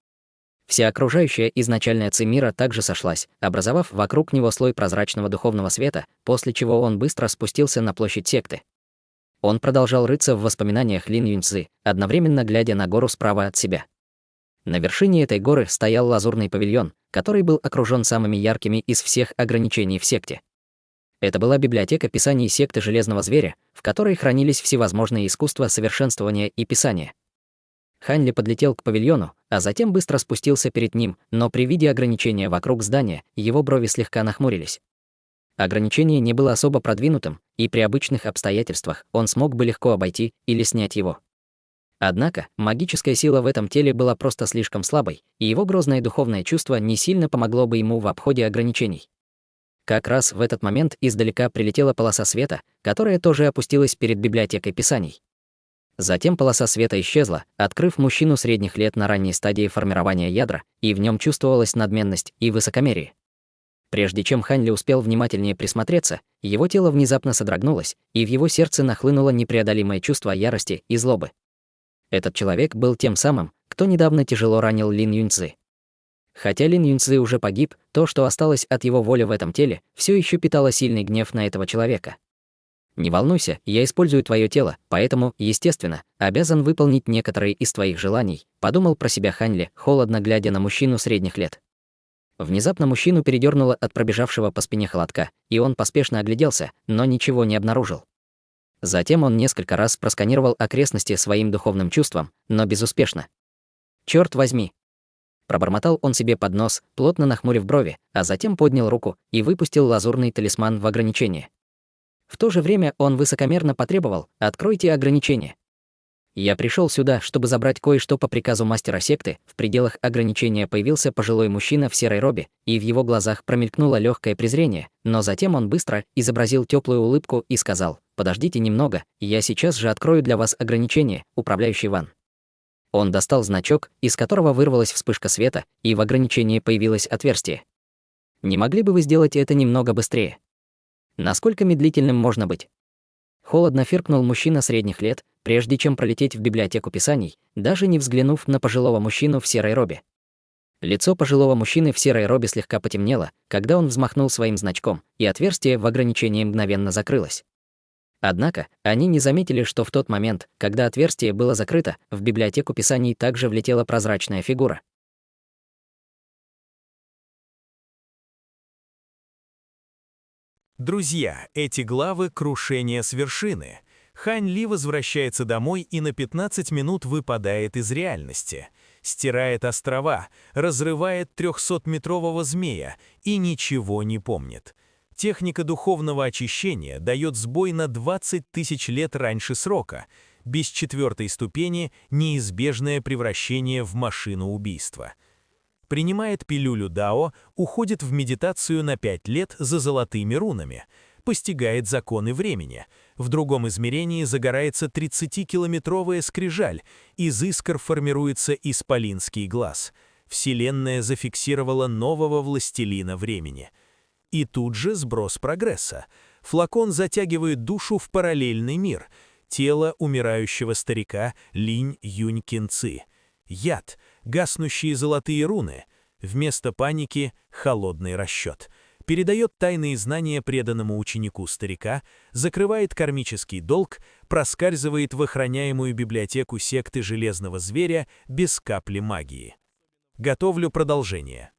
Вся окружающая изначальная ци мира также сошлась, образовав вокруг него слой прозрачного духовного света, после чего он быстро спустился на площадь секты. Он продолжал рыться в воспоминаниях Лин Юньцзы, одновременно глядя на гору справа от себя. На вершине этой горы стоял лазурный павильон, который был окружен самыми яркими из всех ограничений в секте. Это была библиотека писаний секты Железного Зверя, в которой хранились всевозможные искусства совершенствования и писания. Хань Ли подлетел к павильону, а затем быстро спустился перед ним, но при виде ограничения вокруг здания его брови слегка нахмурились. Ограничение не было особо продвинутым, и при обычных обстоятельствах он смог бы легко обойти или снять его. Однако магическая сила в этом теле была просто слишком слабой, и его грозное духовное чувство не сильно помогло бы ему в обходе ограничений. Как раз в этот момент издалека прилетела полоса света, которая тоже опустилась перед библиотекой писаний. Затем полоса света исчезла, открыв мужчину средних лет на ранней стадии формирования ядра, и в нем чувствовалась надменность и высокомерие. Прежде чем Хань Ли успел внимательнее присмотреться, его тело внезапно содрогнулось, и в его сердце нахлынуло непреодолимое чувство ярости и злобы. Этот человек был тем самым, кто недавно тяжело ранил Лин Юньцзы. Хотя Лин Юньцзы уже погиб, то, что осталось от его воли в этом теле, все еще питало сильный гнев на этого человека. «Не волнуйся, я использую твое тело, поэтому, естественно, обязан выполнить некоторые из твоих желаний», подумал про себя Хань Ли, холодно глядя на мужчину средних лет. Внезапно мужчину передернуло от пробежавшего по спине холодка, и он поспешно огляделся, но ничего не обнаружил. Затем он несколько раз просканировал окрестности своим духовным чувством, но безуспешно. «Чёрт возьми!» Пробормотал он себе под нос, плотно нахмурив брови, а затем поднял руку и выпустил лазурный талисман в ограничение. В то же время он высокомерно потребовал: «Откройте ограничение». «Я пришел сюда, чтобы забрать кое-что по приказу мастера секты». В пределах ограничения появился пожилой мужчина в серой робе, и в его глазах промелькнуло легкое презрение, но затем он быстро изобразил теплую улыбку и сказал: «Подождите немного, я сейчас же открою для вас ограничение, управляющий Ван». Он достал значок, из которого вырвалась вспышка света, и в ограничении появилось отверстие. «Не могли бы вы сделать это немного быстрее? Насколько медлительным можно быть?» Холодно фыркнул мужчина средних лет, прежде чем пролететь в библиотеку писаний, даже не взглянув на пожилого мужчину в серой робе. Лицо пожилого мужчины в серой робе слегка потемнело, когда он взмахнул своим значком, и отверстие в ограничении мгновенно закрылось. Однако, они не заметили, что в тот момент, когда отверстие было закрыто, в библиотеку писаний также влетела прозрачная фигура. Друзья, эти главы — крушение с вершины. Хань Ли возвращается домой и на 15 минут выпадает из реальности. Стирает острова, разрывает 300-метрового змея и ничего не помнит. Техника духовного очищения дает сбой на 20 тысяч лет раньше срока. Без 4-й ступени неизбежное превращение в машину убийства. Принимает пилюлю Дао, уходит в медитацию на 5 лет за золотыми рунами, постигает законы времени. В другом измерении загорается 30-километровая скрижаль, из искр формируется исполинский глаз. Вселенная зафиксировала нового властелина времени. И тут же сброс прогресса. Флакон затягивает душу в параллельный мир. Тело умирающего старика Линь Юнь Кинци. Яд, гаснущие золотые руны. Вместо паники — холодный расчет. Передает тайные знания преданному ученику старика, закрывает кармический долг, проскальзывает в охраняемую библиотеку секты Железного Зверя без капли магии. Готовлю продолжение.